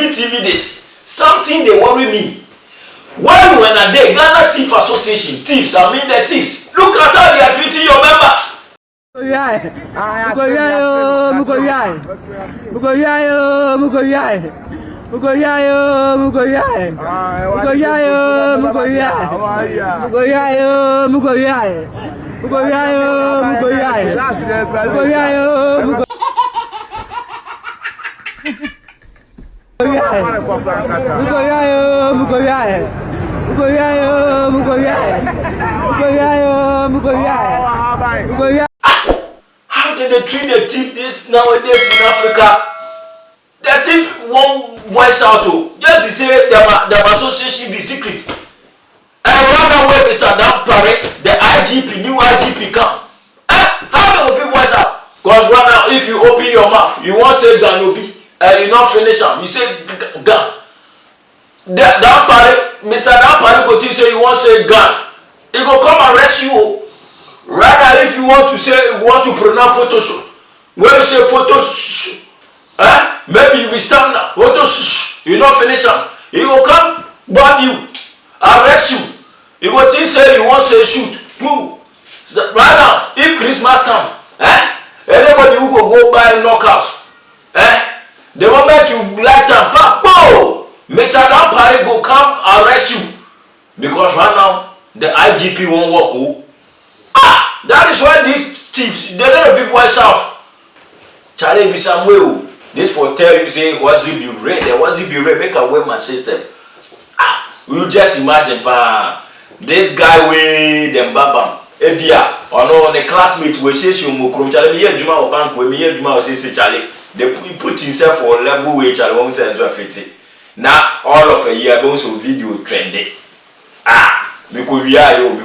TV this. Something they worry me. When a day, Ghana Thief Association, thieves, I mean the thieves. Look at how they are treating your member. How did they treat the thief this nowadays in Africa? The thief won't voice out to just to say the association be secret. And run away, Mr. Dampare, the IGP, new IGP come. How do you voice out? Because right now, if you open your mouth, you won't say gun, you be, and you not finish them. You say gun. Dampare, Mr. Dampare go to say you won't say gun. He go come and arrest you. Rather, if you want to say, you want to pronounce photo shoot, when you say photo shoot, maybe you be stand now, photo shoot, you not finish them. He will come, bomb you, arrest you. He will think say you want to say shoot, go. So, right now, if Christmas come, anybody who go buy knockout, the moment you light them, boom, Mr. Dampare go come arrest you. Because right now, the IGP won't work. That is why these thieves, they don't even voice out. Charlie be somewhere. This for tell you say, was it be red? There was it be red? Make a way man say them. You just imagine, this guy with them babam. Ebia, or no, the classmate will say you mukrum. Charlie, me Juma or bank with me Juma or say Charlie. They put himself for level where Charlie won't say 50. Now all of a year goes to video trending. Because we are you.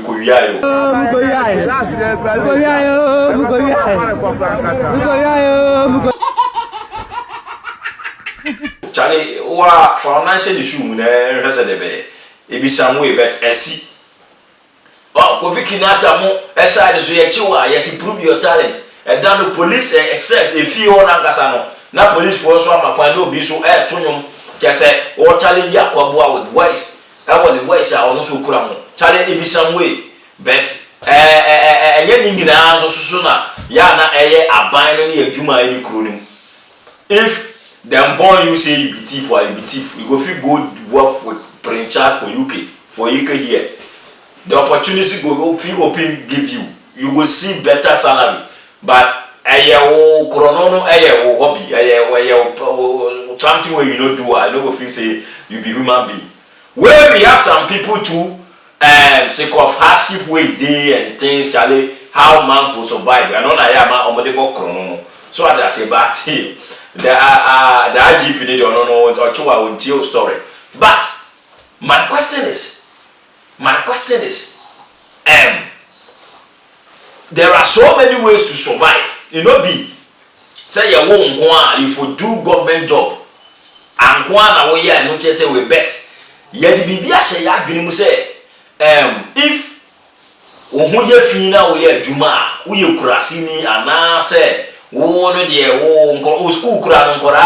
Charlie, what financial issue? Resident, it be some way, but see. Oh, Kofi Kinata mo, aside so ye chiwa, yes, improve your talent. And then the police says if you on Angasano, na police for so amakwano bi so tonyon, kese or challenge yakwaboa with voice. I want the voice I also kura mo. Challenge it be some way, but yen nyina so na ya na aban no ne adwuma ani kuro nim. If them born you say you be thief or you be thief, you go fit go work with Prince Charles for UK here. The opportunity go open give you go see better salary. But chrono hobby, something where you don't do, I don't go feel say you be human being. Where we have some people too, sake of hardship way day and things, Charlie, how man will survive. I know that I am on chrono. So I say back here. The IGP they don't know or I will tell story. But my question is, there are so many ways to survive. You know, say you won't go on if you do government job and go on away and not just say we bet. Yet the BBA say ya say if we fina we juma we kurasini and say wo no de school kura no nkora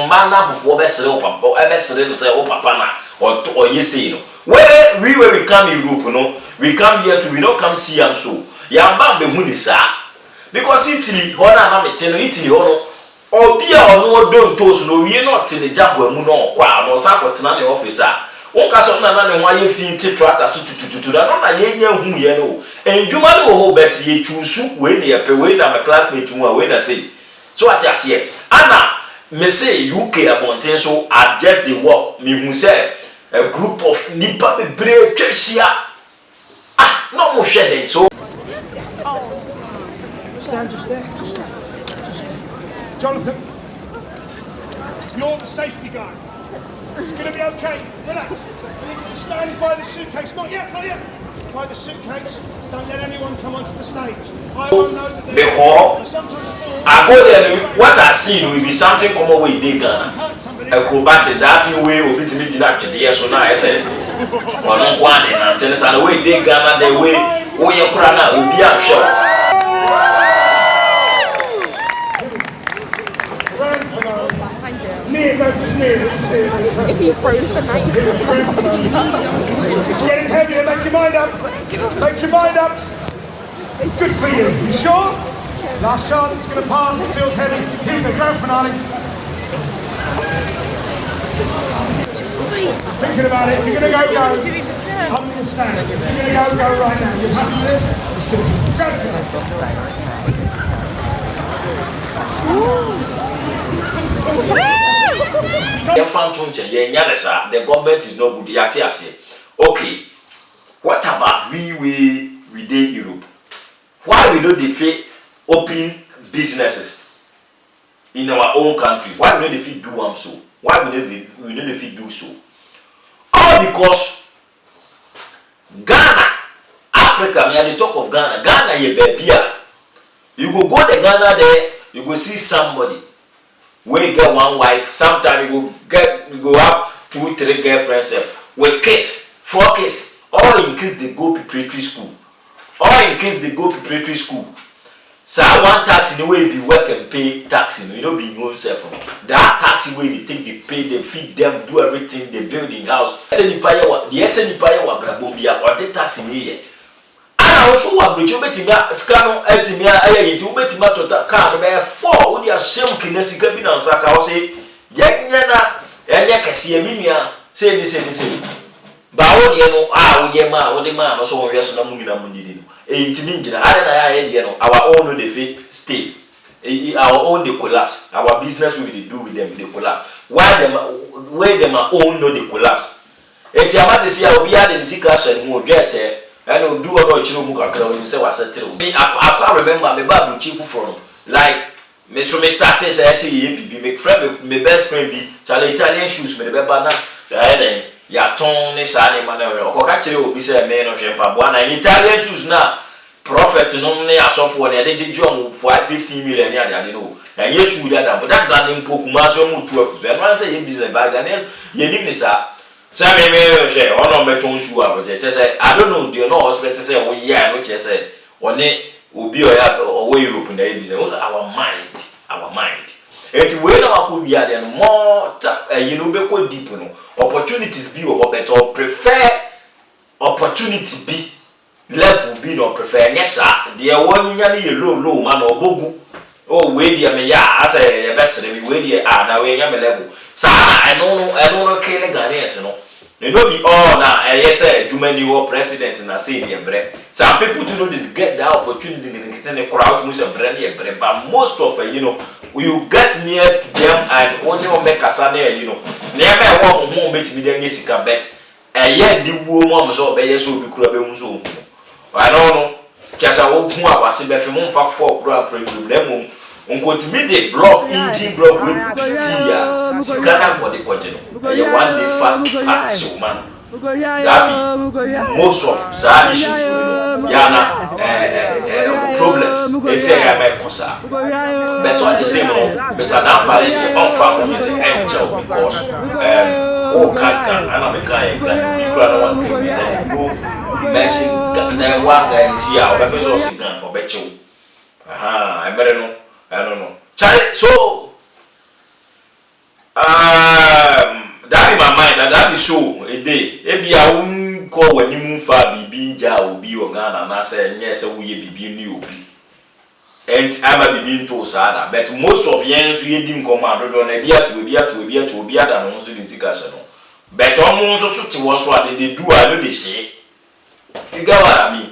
mana fofo be sere o papa e be sere no say o papa na or yesi no where we come Europe no we come here to we don't come see am so ya ba be hu ni sa because Italy ho na me te no Italy ho no obi a ono do ntoso no wie no te ne jabo mu no kwa no sa kwotena ne office a won ka so na ne ho aye fi tractor tutututu na no na ye nya hu ye no enjuma le ho bet ye chusu we ne pe we na my classmate mu a we na say so at here ana me say UK abonten so adjust the work me hu say a group of nipa be brave twisia no mo hwe so stand just there. Jonathan, you're the safety guy. It's going to be okay. Relax. Stand by the suitcase. Not yet. By the suitcase. Don't let anyone come onto the stage. I won't know that I go there. What I see will be something come away they Ghana. Acrobatic that way will be to meet that today. So now I said, one and tennis and the way they Ghana the way you crana will be I'm sure. Near, no, just near. If you froze the night. It's getting heavier, make your mind up. Make your mind up. Good for you. You sure? Last chance, it's going to pass, it feels heavy. Keep it, grand finale. Thinking about it, if you're going to go, go. I'm going to stand. If you're going to go, go right now. You're happy with this? It's going to be grand finale. The government is not good. Okay, what about we did Europe? Why we don't defeat open businesses in our own country? Why we don't defeat do so? Why we don't defeat do so? All because Ghana, Africa, me at the top of Ghana, Ghana ye baby. You go to Ghana there, you go see somebody where you get one wife. Sometimes you go have 2, 3 girlfriends with kids, 4 kids, all in case they go preparatory school. Or in case they go preparatory school. So one tax in the way be work and pay tax in, you know, be your own self. That tax way they take, they pay, they feed them, do everything, they build in house. The SNI paya wa brabobia or the tax in here. And also what bridge you betima scano ultimia aye you betima to car be 4 when you shame kinesika bi na saka o say yanyana enya kase amia say this. Ba wo de no wo ye ma wo de ma no so wo hwe so na mu nyina mu ndidi no entimi ngina ade na ya ye de no our own no dey fit stay our own dey collapse our business we dey do with them dey collapse why them where them own no dey collapse enti amase sia obi ade the situation mu get and no do no chiro mu kakra o say wasetire me I remember me ba bu chief from like me so me start say ye bibi me friend me best friend bi chale Italian shoes me be ba na ya ton ne sane manere okoka kire obi se me no hwempa boa na Italian shoes na prophet no ne asofo ne de gigi om 15 million ya de no na ye shoe da but that brand mpoku ma so mu 12 so man say ye business bag na ye nim ni sa me hwe ono me ton shoe abo je say I don't know do no hospital say wo ye no che say one obi o ya o we Europe na ye business our mind eti we na wako bia de no more you know be ko deep no opportunities be or better prefer opportunity be level be no prefer nyesa de won nya ne low man obogu oh we dia me ya as e besere me we dia na we nya me level sa I don't kele Ghanaians no they no be all na yes Jumani war president na say ne bre some people to know they get that opportunity in crowd much bre ne bre but most of you know you get near to them and only on make kasane you know near me won ho betimi dem yesika bet eye di wuo mu am so be yeso obi kura be mu so I don't know kesa wo hu awase be fe mo fa for kura frame dem mum unkotimi de block engine block with tia sikana ko de koje no eye one day fast pass man that be most of the issues you know yana problems it's a make kosa but at the same time Mr. Dampare the on farm with the angel because can and I'm kind can be crowd one can be then go mention then one guy is here or first or second or bet you I better know I don't know Charlie so that in my mind that is so a day ebi a won call when you move far bibi nja obi o Ghana na say yes we bibi ni obi and I'm a bibi to sada but most of yens we din command do na bia to obi ada no so discussion no but almost so to was what they do I know the shit you get what I mean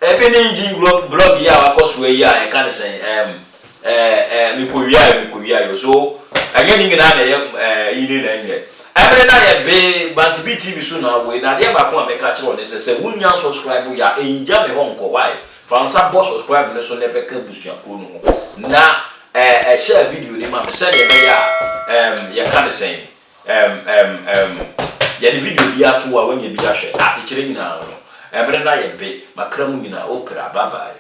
every engine blog ya akos we ya I can say mi ko wia yo so again ngina na yini na nge ebe na ye be bantibi TV so na we na de ba ko ameka kire on say wunya subscribe ya enja me ho nko why fansa boss subscribe ne so ne be ka busua ko no na share video ni ma me say be ya ya ka de say ya the video bi ato wa wanya bi ahwe ase kire nyina no ebe na ye be makra mu nyina opera bye bye